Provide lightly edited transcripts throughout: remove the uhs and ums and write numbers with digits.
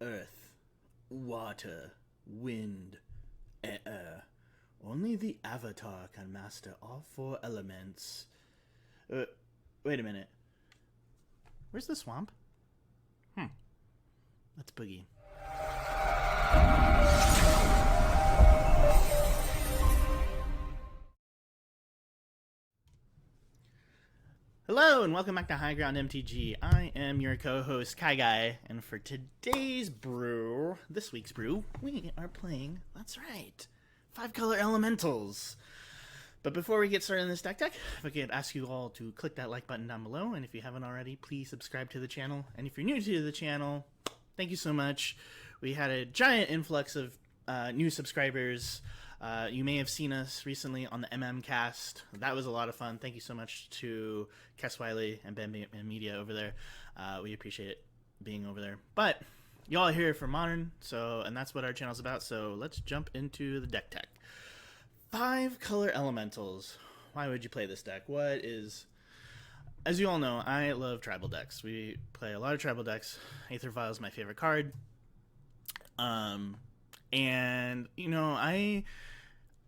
earth, water, wind, air. Only the Avatar can master all four elements. Uh, Wait a minute. Where's the swamp? Let's boogie. Hello and welcome back to High Ground MTG. I am your co-host KyGuy, and for today's brew, this week's brew, we are playing, that's right, 5-color elementals. But before we get started in this deck, if I could ask you all to click that like button down below, and if you haven't already, please subscribe to the channel. And if you're new to the channel, thank you so much. We had a giant influx of new subscribers. You may have seen us recently on the Cast. That was a lot of fun. Thank you so much to Kes Wiley and Ben Media over there. We appreciate it being over there. But y'all are here for Modern, and that's what our channel's about. So let's jump into the deck tech. 5-color elementals. Why would you play this deck? As you all know, I love tribal decks. We play a lot of tribal decks. Aether Vial is my favorite card. And you know, I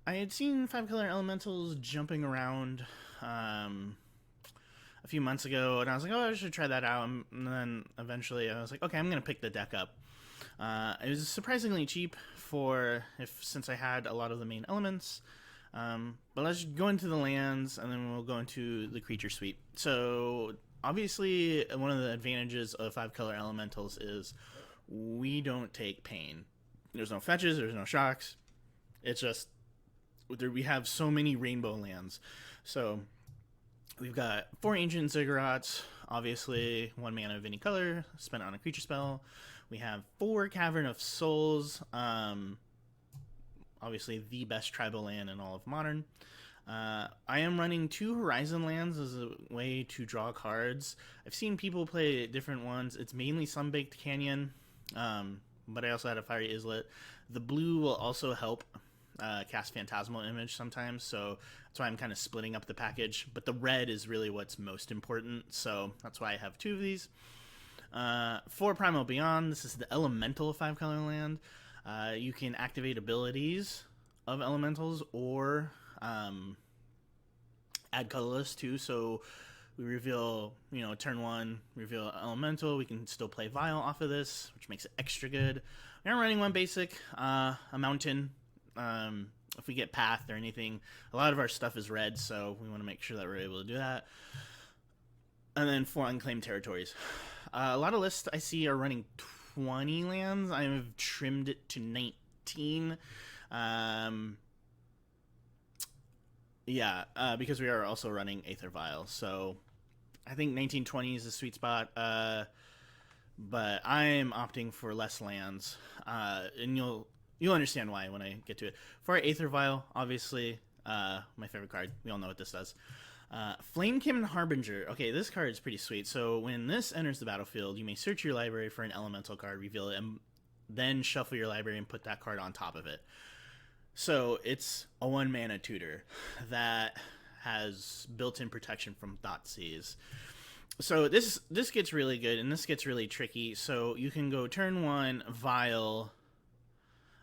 had seen 5-color elementals jumping around a few months ago, and I was like, oh, I should try that out. And then eventually I was like, okay, I'm gonna pick the deck up. It was surprisingly cheap since I had a lot of the main elements. But let's go into the lands, and then we'll go into the creature suite. So obviously, one of the advantages of 5-color elementals is we don't take pain. There's no fetches, there's no shocks. It's just we have so many rainbow lands. So we've got 4 Ancient Ziggurats, obviously 1 mana of any color spent on a creature spell. We have 4 Cavern of Souls, obviously the best tribal land in all of Modern. I am running 2 Horizon lands as a way to draw cards. I've seen people play different ones. It's mainly Sunbaked Canyon, but I also had a Fiery Islet. The blue will also help cast Phantasmal Image sometimes, so that's why I'm kind of splitting up the package. But the red is really what's most important, so that's why I have 2 of these. 4 Primal Beyond. This is the elemental 5-color land. You can activate abilities of elementals or add colorless too. So we reveal, turn 1, reveal elemental. We can still play Vial off of this, which makes it extra good. We are running 1 basic, a mountain. If we get path or anything, a lot of our stuff is red, so we want to make sure that we're able to do that. And then 4 unclaimed territories. A lot of lists I see are running 20 lands. I have trimmed it to 19. Because we are also running Aether Vial. So I think 1920 is the sweet spot. But I'm opting for less lands. And you'll understand why when I get to it. For our Aether Vial, obviously, my favorite card. We all know what this does. Flamekin Harbinger. Okay, this card is pretty sweet. So when this enters the battlefield, you may search your library for an elemental card, reveal it, and then shuffle your library and put that card on top of it. So it's a 1-mana tutor that has built-in protection from Thoughtseize. So this gets really good, and this gets really tricky. So you can go turn 1, Vial,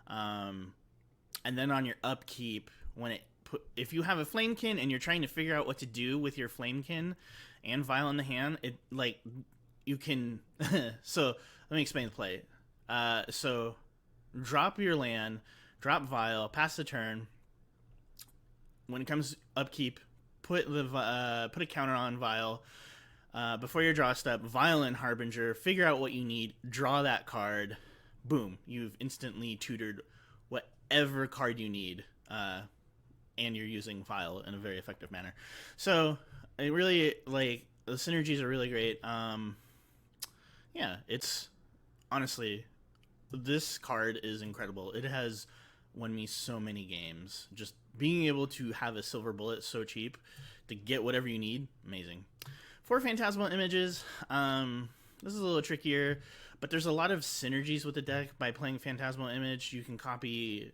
and then on your upkeep, if you have a Flamekin and you're trying to figure out what to do with your Flamekin and Vial in the hand, you can. So let me explain the play. So drop your land, drop Vial, pass the turn. When it comes upkeep, put a counter on Vial. Before your draw step, Vial and Harbinger, figure out what you need, draw that card. Boom, you've instantly tutored whatever card you need. And you're using Vial in a very effective manner. So it really, the synergies are really great. It's honestly, this card is incredible. It has won me so many games. Just being able to have a silver bullet so cheap to get whatever you need, amazing. 4 Phantasmal Images. This is a little trickier, but there's a lot of synergies with the deck. By playing Phantasmal Image, you can copy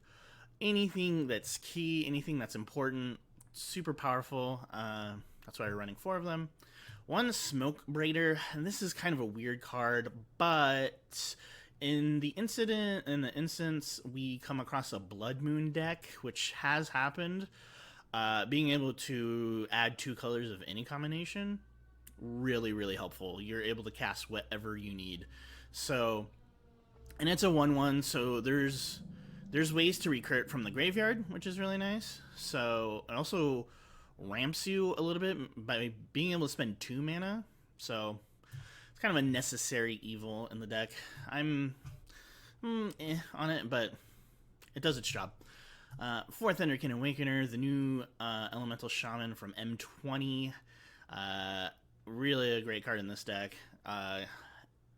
anything that's key, anything that's important. Super powerful. That's why we're running 4 of them. 1 Smoke Braider, and this is kind of a weird card, but in the instance, we come across a Blood Moon deck, which has happened. Being able to add 2 colors of any combination, really, really helpful. You're able to cast whatever you need. So, and it's a 1/1, so there's ways to recur it from the graveyard, which is really nice. So it also ramps you a little bit by being able to spend 2 mana. So it's kind of a necessary evil in the deck. I'm on it, but it does its job. 4th Thunderkin Awakener, the new Elemental Shaman from M20. Really a great card in this deck.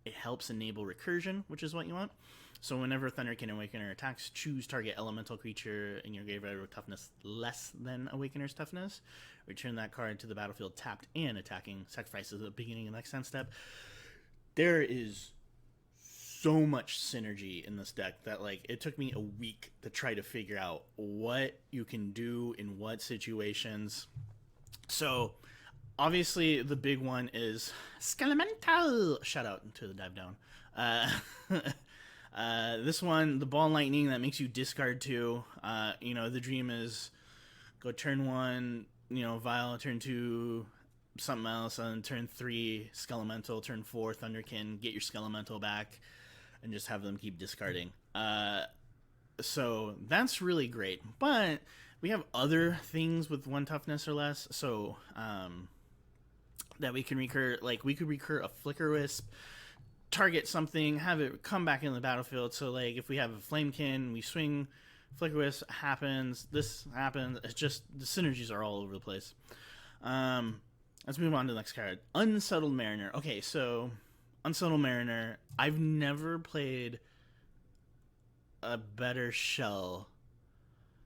It helps enable recursion, which is what you want. So whenever Thunderkin Awakener attacks, choose target elemental creature in your graveyard with toughness less than Awakener's toughness. Return that card to the battlefield tapped and attacking. Sacrifices at the beginning of the next end step. There is so much synergy in this deck that, like, it took me a week to try to figure out what you can do in what situations. So obviously the big one is Skelemental. Shout out to the dive down. This one, the Ball Lightning, that makes you discard 2. The dream is go turn 1, Vial, turn 2, something else, and turn 3, Skelemental, turn 4, Thunderkin, get your Skelemental back, and just have them keep discarding. So that's really great. But we have other things with 1 toughness or less, so that we can recur. Like, we could recur a Flicker Wisp, target something, have it come back in the battlefield. So, like, if we have a Flamekin, we swing, Flicker Wisp happens, this happens. It's just, the synergies are all over the place. Let's move on to the next card. Unsettled Mariner. Okay, so Unsettled Mariner, I've never played a better shell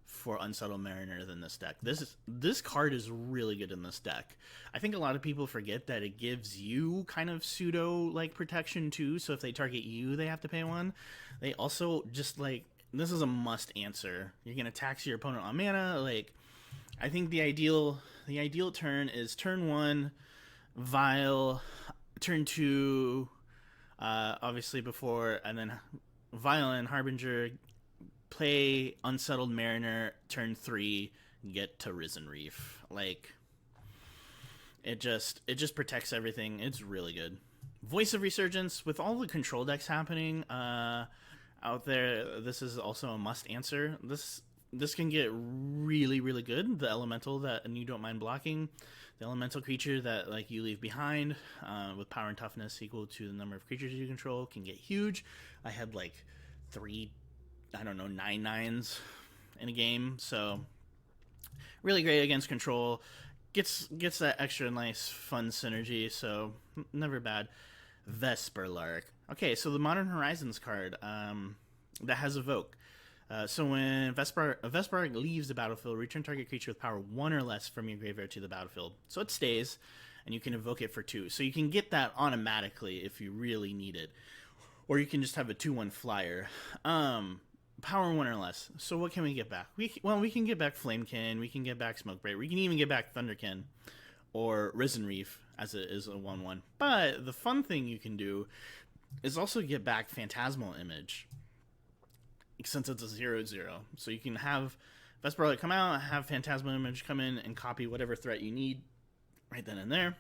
for Unsettled Mariner than this deck. This card is really good in this deck. I think a lot of people forget that it gives you kind of pseudo like protection too. So if they target you, they have to pay 1. They also just, like, this is a must answer. You're gonna tax your opponent on mana. Like, I think the ideal turn is turn 1, Vial, turn 2, obviously before, and then Vial and Harbinger, play Unsettled Mariner, turn 3, get to Risen Reef. Like, it just protects everything. It's really good. Voice of Resurgence, with all the control decks happening out there, this is also a must answer. This can get really, really good. The elemental that, and you don't mind blocking, the elemental creature that, like, you leave behind with power and toughness equal to the number of creatures you control can get huge. I had like 9/9s in a game, so really great against control. Gets that extra nice fun synergy, so never bad. Vesperlark. Okay, so the Modern Horizons card that has Evoke. So when Vesperlark leaves the battlefield, return target creature with power 1 or less from your graveyard to the battlefield. So it stays, and you can evoke it for 2. So you can get that automatically if you really need it. Or you can just have a 2/1 flyer. Power 1 or less. So what can we get back? We can get back Flamekin, we can get back Smokebreak, we can even get back Thunderkin, or Risen Reef, as it is a 1/1. But the fun thing you can do is also get back Phantasmal Image, since it's a 0/0. So you can have Vesperlark come out, have Phantasmal Image come in, and copy whatever threat you need right then and there.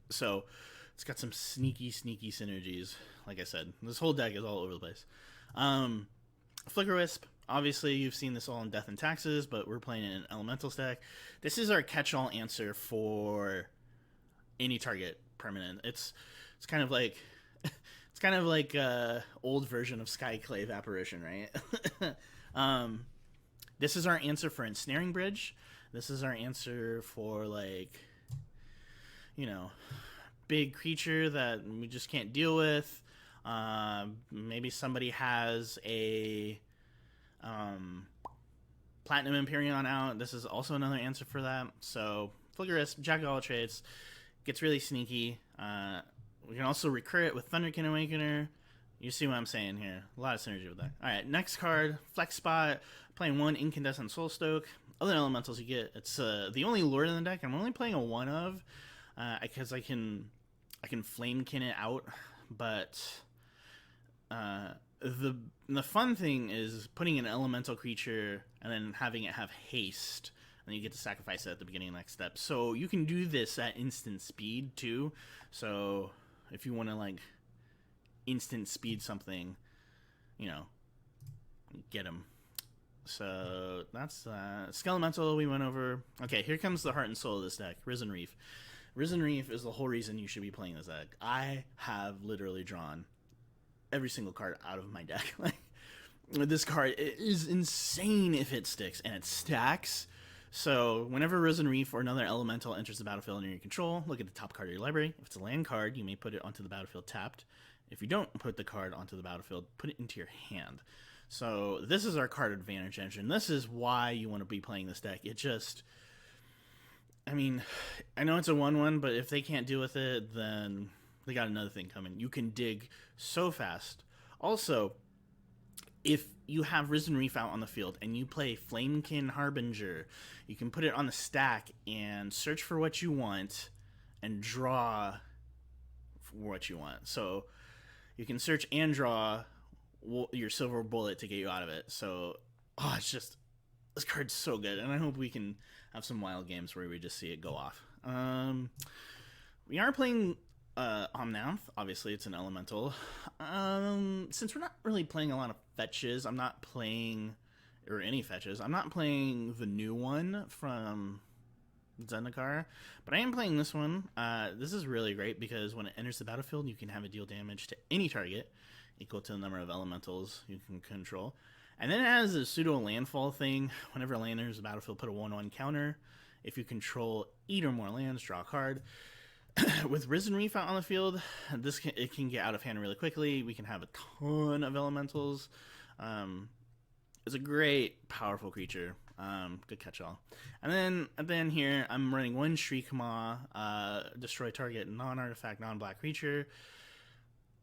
So it's got some sneaky synergies. Like I said, this whole deck is all over the place. Flicker Wisp, obviously you've seen this all in Death and Taxes, but we're playing in an elemental stack. This is our catch-all answer for any target permanent. It's kind of like old version of Skyclave Apparition, right? This is our answer for Ensnaring Bridge. This is our answer for, like, big creature that we just can't deal with. Maybe somebody has a Platinum Empyrean out. This is also another answer for that. So Flicker, Jack of all trades, gets really sneaky. We can also recur it with Thunderkin Awakener. You see what I'm saying here. A lot of synergy with that. Alright, next card, Flex Spot. Playing 1 Incandescent Soulstoke. Other elementals you get, it's the only lord in the deck I'm only playing a 1 of, because I can Flamekin it out, but the fun thing is putting an elemental creature and then having it have haste, and you get to sacrifice it at the beginning of the next step. So you can do this at instant speed too. So if you want to like instant speed something, you know, get them. So that's Skelemental we went over. Okay, here comes the heart and soul of this deck, Risen Reef. Risen Reef is the whole reason you should be playing this deck. I have literally drawn every single card out of my deck. Like, this card is insane if it sticks, and it stacks. So whenever Risen Reef or another elemental enters the battlefield under your control, look at the top card of your library. If it's a land card, you may put it onto the battlefield tapped. If you don't put the card onto the battlefield, put it into your hand. So this is our card advantage engine. This is why you want to be playing this deck. It just, I mean, I know it's a 1/1, but if they can't deal with it, then they got another thing coming. You can dig so fast. Also, if you have Risen Reef out on the field and you play Flamekin Harbinger, you can put it on the stack and search for what you want and draw for what you want. So you can search and draw your silver bullet to get you out of it. So, it's just, this card's so good, and I hope we can have some wild games where we just see it go off. We are playing Omnath. Obviously, it's an elemental. Since we're not really playing a lot of fetches, I'm not playing, or any fetches, I'm not playing the new one from Zendikar, but I am playing this one. This is really great because when it enters the battlefield, you can have it deal damage to any target equal to the number of elementals you can control. And then it has a pseudo landfall thing. Whenever a land enters the battlefield, put a 1/1 counter. If you control 8 or more lands, draw a card. With Risen Reef out on the field, it can get out of hand really quickly. We can have a ton of elementals. It's a great, powerful creature. Good catch-all. And then here, I'm running 1 Shriek Maw, destroy target non-artifact, non-black creature.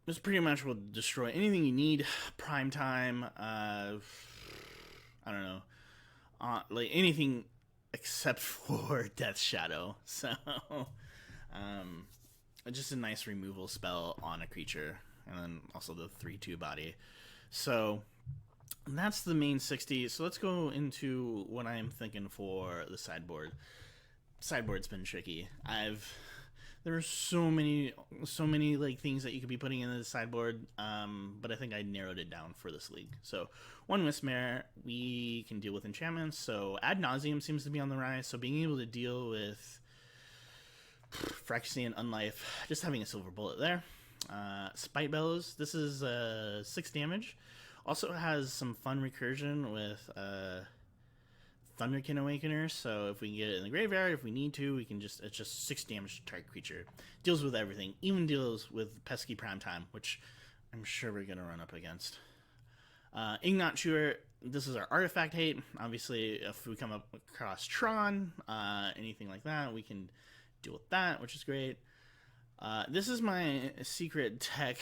This pretty much will destroy anything you need. Prime time, I don't know, like anything except for Death Shadow. So, just a nice removal spell on a creature, and then also the 3/2 body. So that's the main 60. So let's go into what I'm thinking for the sideboard. Sideboard's been tricky. There are so many like things that you could be putting into the sideboard, but I think I narrowed it down for this league. So 1 Wismare, we can deal with enchantments. So Ad Nauseam seems to be on the rise. So being able to deal with Phyrexian Unlife, just having a silver bullet there. Spite Bellows, this is 6 damage. Also has some fun recursion with Thunderkin Awakener, so if we can get it in the graveyard, if we need to, we can it's just 6 damage to target creature. Deals with everything, even deals with pesky Primetime, which I'm sure we're going to run up against. Ignat Chewer, this is our artifact hate. Obviously, if we come up across Tron, anything like that, we can deal with that, which is great. This is my secret tech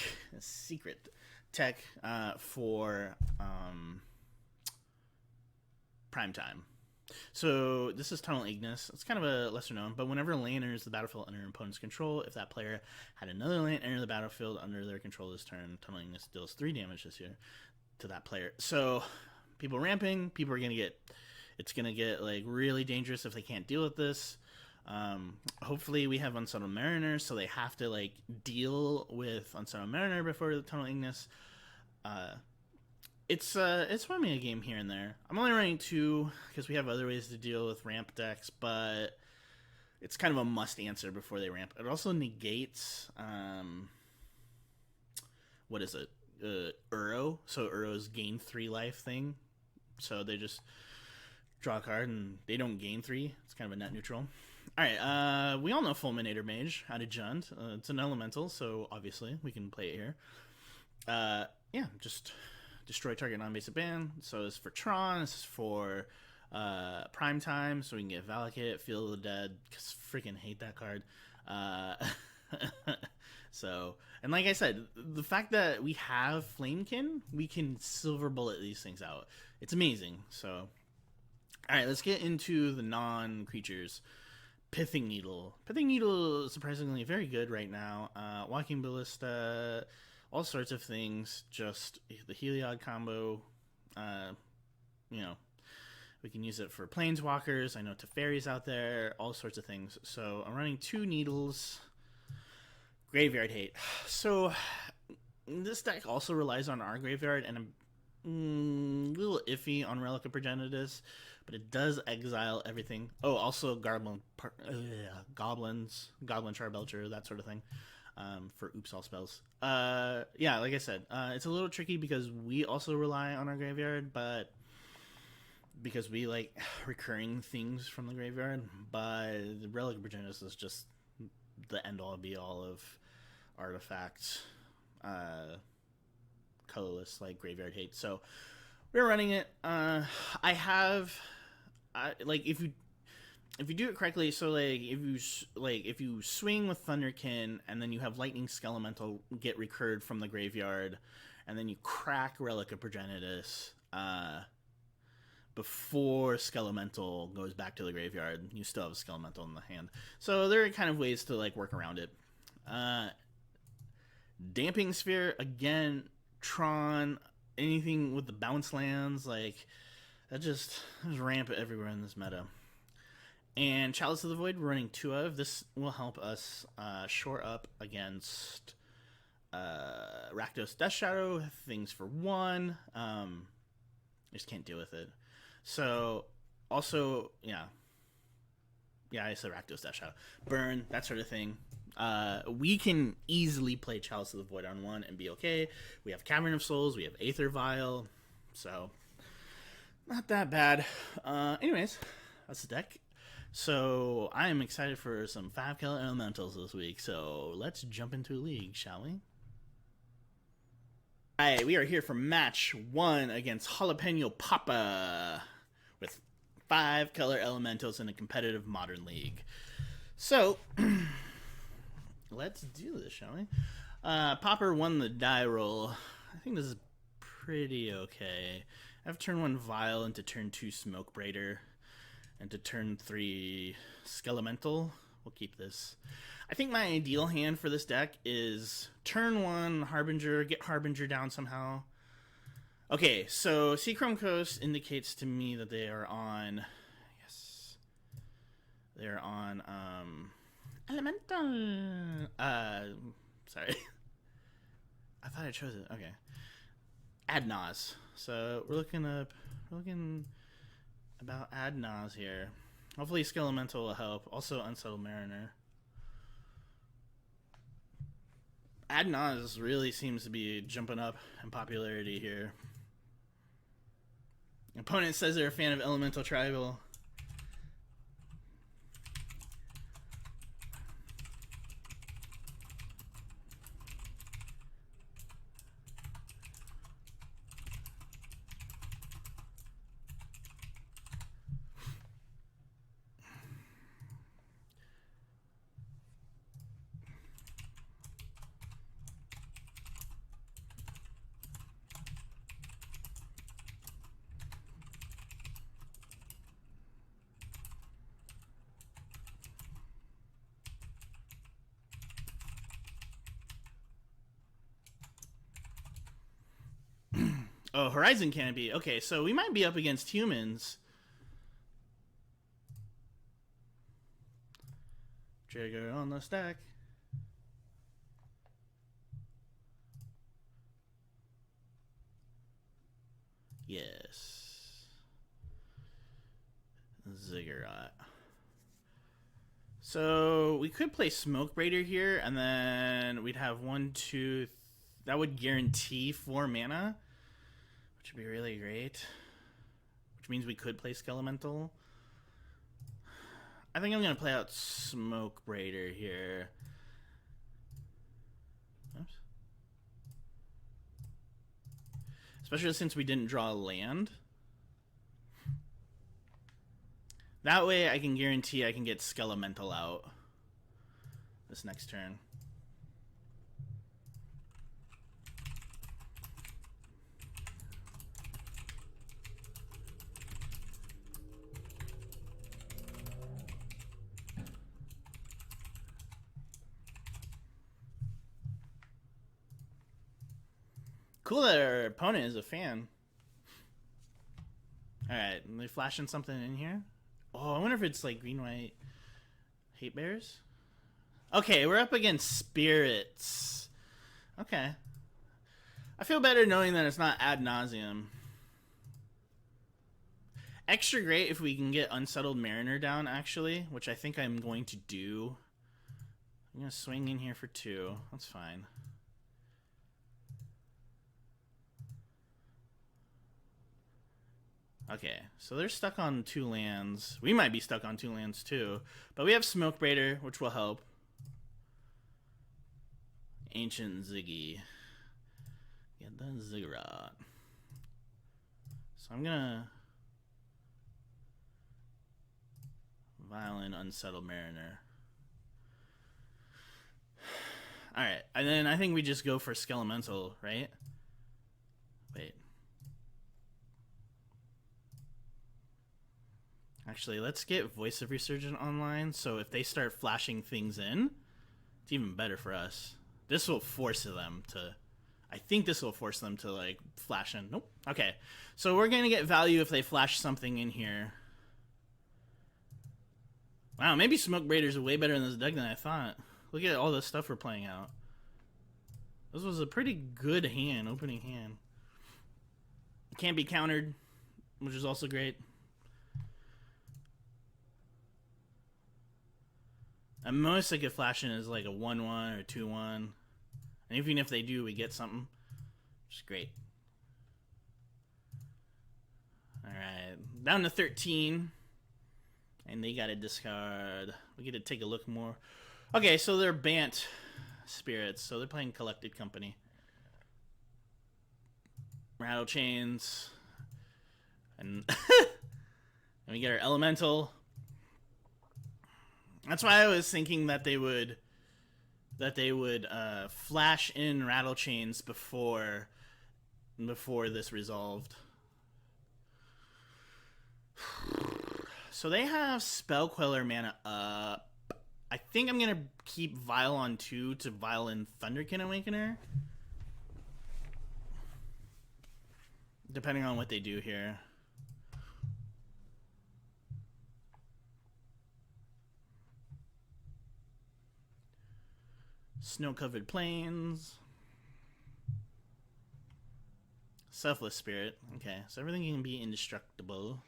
for Primetime. So this is Tunnel Ignis. It's kind of a lesser known, but whenever a land enters the battlefield under an opponent's control, if that player had another land enter the battlefield under their control this turn, Tunnel Ignis deals 3 damage this year to that player. So people ramping, people are gonna get, it's gonna get like really dangerous if they can't deal with this. Hopefully we have Unsettled Mariner, so they have to like deal with Unsettled Mariner before the Tunnel Ignis. It's winning me a game here and there. I'm only running 2 because we have other ways to deal with ramp decks, but it's kind of a must answer before they ramp. It also negates what is it? Uro. So Uro's gain 3 life thing. So they just draw a card and they don't gain 3. It's kind of a net neutral. Alright, we all know Fulminator Mage out of Jund. It's an elemental, so obviously we can play it here. Yeah, just destroy target non-basic ban. So this is for Tron, this is for Primetime, so we can get Valakut, Field of the Dead, because freaking hate that card. So, and like I said, the fact that we have Flamekin, we can silver bullet these things out. It's amazing. So, alright, let's get into the non-creatures. Pithing Needle. Pithing Needle is surprisingly very good right now. Walking Ballista, all sorts of things. Just the Heliod combo, you know, we can use it for planeswalkers. I know Teferi's out there, all sorts of things. So I'm running 2 Needles, Graveyard Hate. So this deck also relies on our graveyard, and I'm a little iffy on Relic of Progenitus, but it does exile everything. Oh, also goblins, Goblin Charbelcher, that sort of thing, for oops all spells. Yeah, like I said, it's a little tricky because we also rely on our graveyard, but because we like recurring things from the graveyard, but the Relic of Progenitus is just the end-all be-all of artifacts, colorless like Graveyard Hate. So we're running it. Like if you do it correctly, so like if you swing with Thunderkin and then you have Lightning Skelemental get recurred from the graveyard, and then you crack Relic of Progenitus before Skelemental goes back to the graveyard, you still have a Skelemental in the hand. So there are kind of ways to like work around it. Damping Sphere, again, Tron, anything with the bounce lands, like that just there's ramp everywhere in this meta. And Chalice of the Void, we're running 2 of. This will help us shore up against Rakdos Death Shadow, things for 1. I just can't deal with it. So, also, yeah, I said Rakdos Death Shadow. Burn, that sort of thing. We can easily play Chalice of the Void on 1 and be okay. We have Cavern of Souls, we have Aether Vial, so not that bad. Anyways, that's the deck. So I am excited for some 5-color elementals this week. So let's jump into a league, shall we? Alright, we are here for match 1 against Jalapeno Papa with 5-color elementals in a competitive modern league. So let's do this, shall we? Popper won the die roll. I think this is pretty okay. I have turn 1 Vial into turn 2 Smoke Braider. And to turn 3 Skelemental. We'll keep this. I think my ideal hand for this deck is turn 1 Harbinger, get Harbinger down somehow. Okay, so Seachrome Coast indicates to me that they are on... Yes. They're on... Elemental... Sorry. I thought I chose it. Okay. Adnaz. So we're looking about Adnaz here. Hopefully Skelemental will help. Also Unsettled Mariner. Adnaz really seems to be jumping up in popularity here. Opponent says they're a fan of Elemental Tribal. Oh, Horizon Canopy. Okay, so we might be up against humans. Trigger on the stack. Yes. Ziggurat. So we could play Smoke Braider here, and then we'd have 1, 2... That would guarantee 4 mana, which would be really great. Which means we could play Skelemental. I think I'm going to play out Smoke Braider here. Oops. Especially since we didn't draw a land. That way I can guarantee I can get Skelemental out this next turn. Cool that our opponent is a fan. Alright, are they flashing something in here? Oh, I wonder if it's like green-white hate bears? Okay, we're up against spirits. Okay. I feel better knowing that it's not ad nauseum. Extra great if we can get Unsettled Mariner down, actually, which I think I'm going to do. I'm going to swing in here for 2. That's fine. Okay, so they're stuck on 2 lands. We might be stuck on 2 lands too. But we have Smoke Braider, which will help. Ancient Ziggy. Get the Ziggurat. So I'm gonna Violent Unsettled Mariner. Alright, and then I think we just go for Skelemental, right? Wait. Actually, let's get Voice of Resurgent online, so if they start flashing things in, it's even better for us. This will force them to... I think this will force them to, like, flash in. Nope. Okay. So we're going to get value if they flash something in here. Wow, maybe Smoke Braiders are way better in this deck than I thought. Look at all the stuff we're playing out. This was a pretty good hand, opening hand. It can't be countered, which is also great. At most I could flash in is like a 1-1 or 2-1. And even if they do, we get something. Which is great. Alright. Down to 13. And they gotta discard. We get to take a look more. Okay, so they're Bant spirits. So they're playing Collected Company. Rattle Chains. And, and we get our Elemental. That's why I was thinking that they would flash in Rattle Chains before this resolved. So they have Spell Queller mana up. I think I'm gonna keep Vial on 2 to Vial in Thunderkin Awakener, depending on what they do here. Snow-covered plains. Selfless Spirit. Okay, so everything can be indestructible.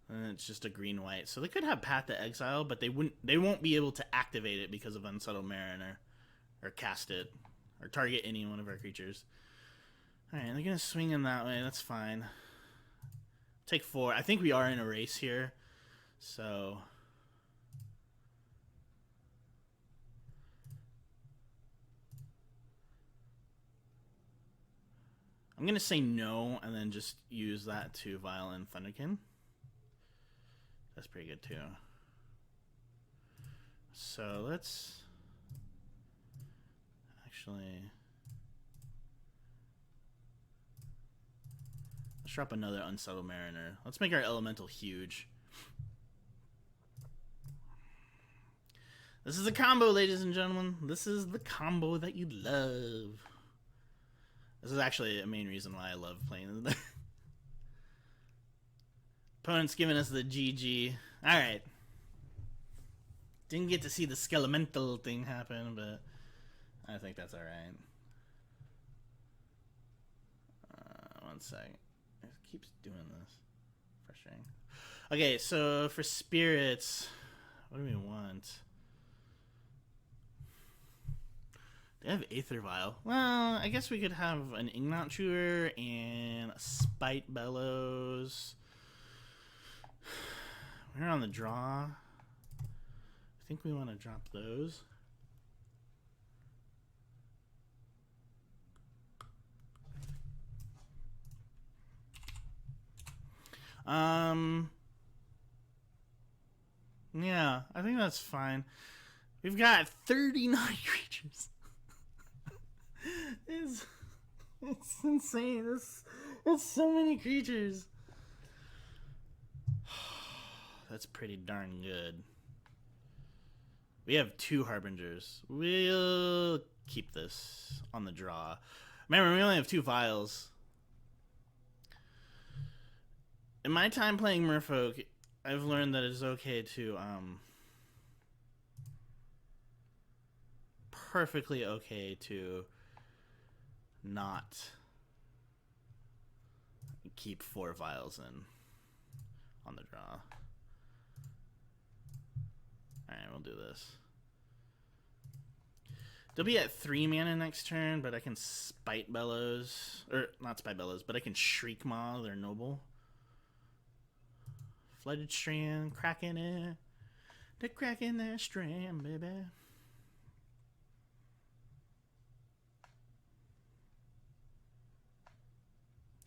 And it's just a green-white. So they could have Path to Exile, but they won't be able to activate it because of Unsettled Mariner. Or cast it. Or target any one of our creatures. Alright, they're gonna swing in that way, that's fine. Take 4. I think we are in a race here. So I'm going to say no and then just use that to Violent Thunderkin. That's pretty good too. So let's drop another Unsettled Mariner. Let's make our Elemental huge. This is the combo, ladies and gentlemen. This is the combo that you love. This is actually a main reason why I love playing this. Opponent's giving us the GG. Alright. Didn't get to see the Skelemental thing happen, but I think that's alright. One second. It keeps doing this. Frustrating. Okay, so for spirits, what do we want? They have Aether Vial. Well, I guess we could have an Ignat Chewer and a Spite Bellows. We're on the draw. I think we want to drop those. Yeah, I think that's fine. We've got 39 creatures. It's insane. It's so many creatures. That's pretty darn good. We have 2 Harbingers. We'll keep this on the draw. Remember, we only have 2 vials. In my time playing Merfolk, I've learned that it's okay to, perfectly okay to not keep 4 vials in on the draw. Alright, we'll do this. They'll be at 3 mana next turn, but I can Spite Bellows. Or, not Spite Bellows, but I can Shriek Maw their Noble. Flooded Strand, cracking it. They're cracking that strand, baby.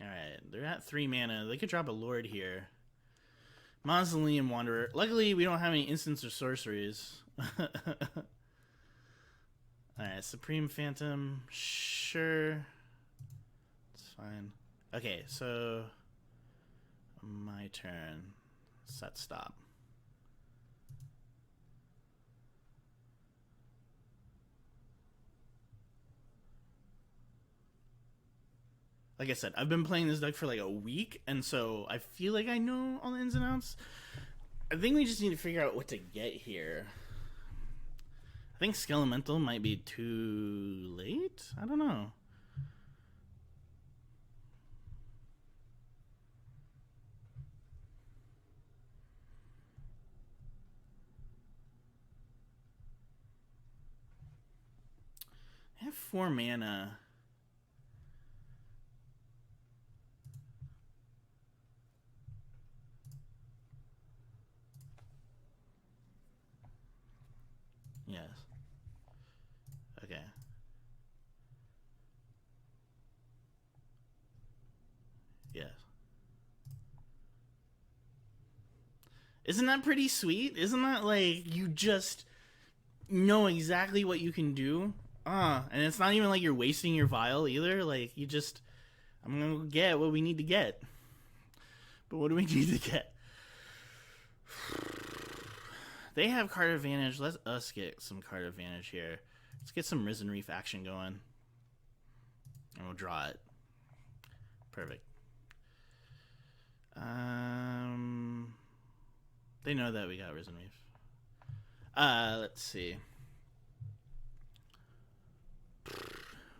Alright, they're at 3 mana. They could drop a Lord here. Mausoleum Wanderer. Luckily, we don't have any instants or sorceries. Alright, Supreme Phantom. Sure. It's fine. Okay, so my turn. Set stop. Like I said, I've been playing this deck for like a week, and so I feel like I know all the ins and outs. I think we just need to figure out what to get here. I think Skelemental might be too late? I don't know. I have 4 mana. Yes. Okay. Yes. Isn't that pretty sweet? Isn't that like you just know exactly what you can do? And it's not even like you're wasting your vial either. Like you just, I'm gonna get what we need to get. But what do we need to get? They have card advantage. Let us get some card advantage here. Let's get some Risen Reef action going. And we'll draw it. Perfect. They know that we got Risen Reef. Let's see.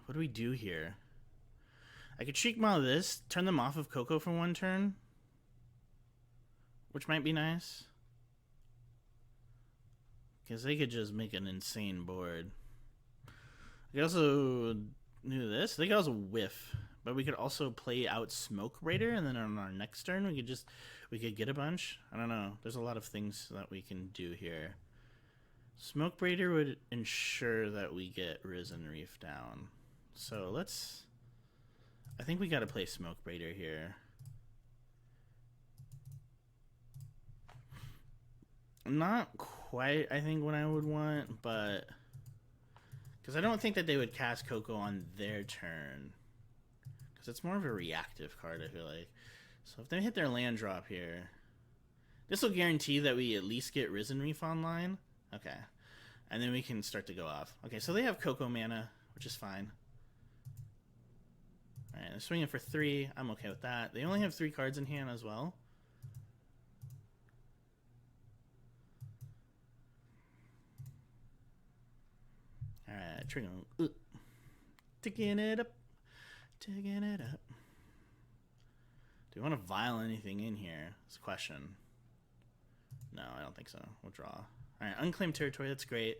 What do we do here? I could Shriek Maw this, turn them off of Coco for 1 turn, which might be nice. Because they could just make an insane board. I could also do this. They could also whiff. But we could also play out Smoke Raider, and then on our next turn we could get a bunch. I don't know. There's a lot of things that we can do here. Smoke Raider would ensure that we get Risen Reef down. So I think we gotta play Smoke Raider here. Not quite, I think, what I would want, but because I don't think that they would cast Coco on their turn. Because it's more of a reactive card, I feel like. So if they hit their land drop here, this will guarantee that we at least get Risen Reef online. Okay. And then we can start to go off. Okay, so they have Coco mana, which is fine. Alright, they're swinging for 3. I'm okay with that. They only have 3 cards in hand as well. Alright, trigger. Ticking it up. Ticking it up. Do we want to vial anything in here? That's a question. No, I don't think so. We'll draw. Alright, unclaimed territory. That's great.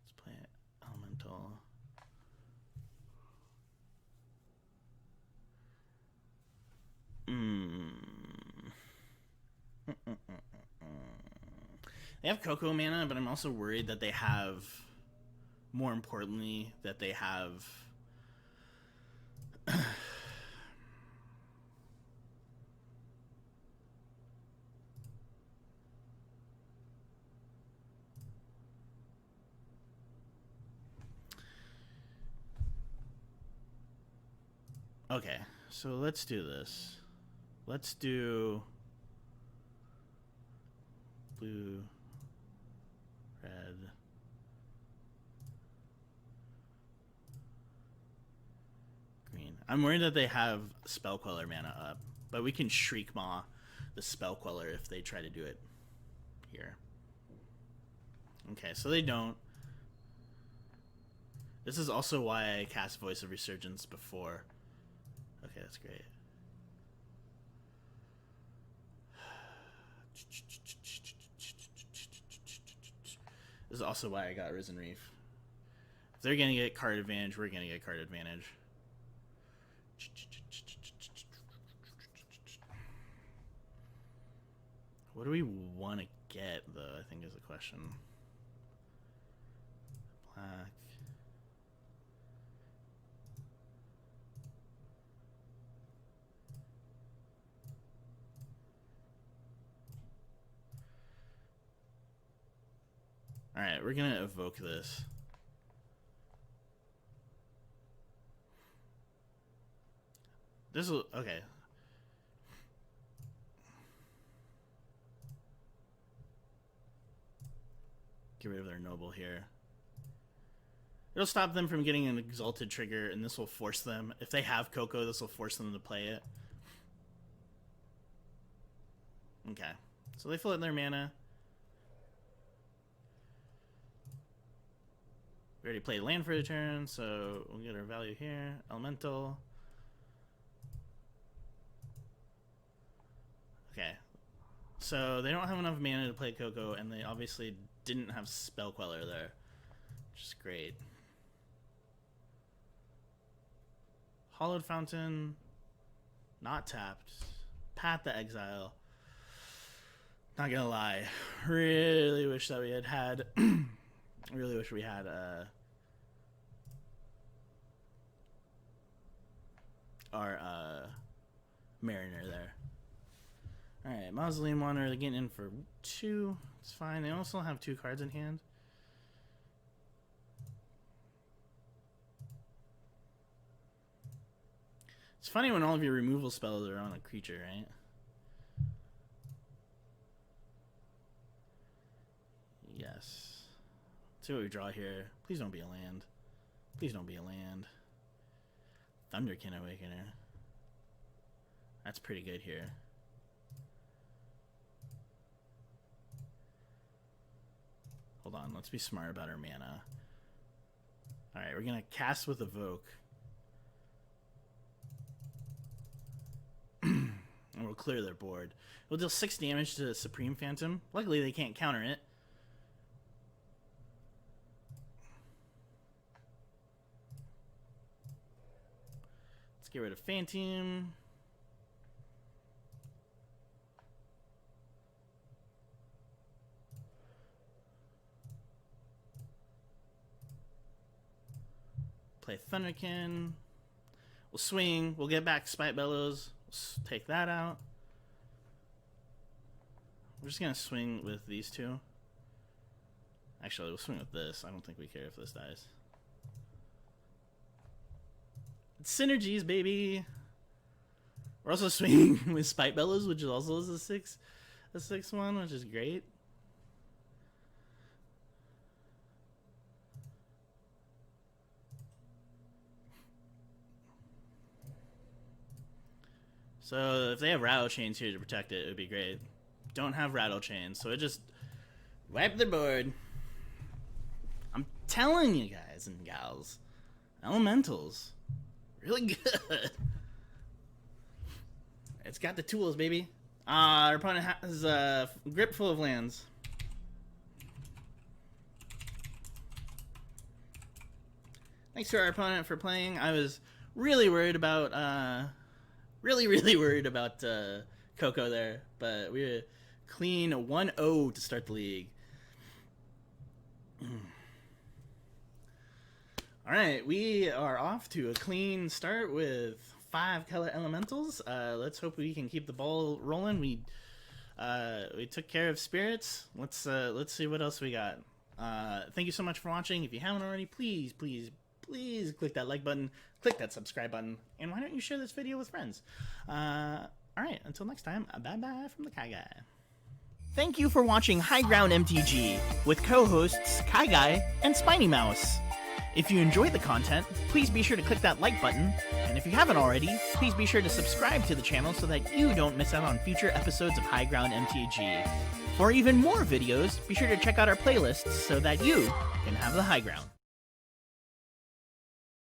Let's play it. Elemental. They have Coco mana, but I'm also worried that they have, more importantly, that they have okay, so let's do this. Let's do blue. Green. I'm worried that they have Spell Queller mana up, but we can Shriek Maw the Spell Queller if they try to do it here. Okay, so they don't. This is also why I cast Voice of Resurgence before. Okay, that's great. This is also why I got Risen Reef. If they're gonna get card advantage, we're gonna get card advantage. What do we want to get, though, I think is the question. Black. Alright, we're gonna evoke this. This will... okay. Get rid of their noble here. It'll stop them from getting an exalted trigger, and this will force them. If they have Coco, this will force them to play it. Okay. So they float their mana. We already played land for a turn, so we'll get our value here. Elemental. Okay. So they don't have enough mana to play Coco, and they obviously didn't have Spell Queller there, which is great. Hollowed Fountain, not tapped. Path to Exile. Not gonna lie, really wish that we had really wish we had our Mariner there. Alright, Mausoleum Wanderer, they're getting in for 2. It's fine. They also have 2 cards in hand. It's funny when all of your removal spells are on a creature, right? Yes. Let's see what we draw here. Please don't be a land. Please don't be a land. Thunderkin Awakener. That's pretty good here. Hold on, let's be smart about our mana. Alright, we're gonna cast with Evoke. And we'll clear their board. We'll deal 6 damage to Supreme Phantom. Luckily, they can't counter it. Let's get rid of Phantom. Play Thunderkin. We'll swing. We'll get back Spite Bellows. We'll take that out. We're just going to swing with these 2. Actually, we'll swing with this. I don't think we care if this dies. It's synergies, baby. We're also swinging with Spite Bellows, which is also a 6/1, which is great. So if they have Rattle Chains here to protect it, it would be great. Don't have Rattle Chains, so it just wipe the board. I'm telling you guys and gals, Elementals, really good. It's got the tools, baby. Our opponent has a grip full of lands. Thanks to our opponent for playing. I was really worried about really worried about Coco there, but we clean 1-0 to start the league. Alright, we are off to a clean start with 5 color elementals. Let's hope we can keep the ball rolling. We took care of spirits. Let's see what else we got. Thank you so much for watching. If you haven't already, please click that like button, click that subscribe button, and why don't you share this video with friends? Alright, until next time, bye bye from the KyGuy. Thank you for watching High Ground MTG with co-hosts KyGuy and Spiny Mouse. If you enjoyed the content, please be sure to click that like button, and if you haven't already, please be sure to subscribe to the channel so that you don't miss out on future episodes of High Ground MTG. For even more videos, be sure to check out our playlists so that you can have the high ground.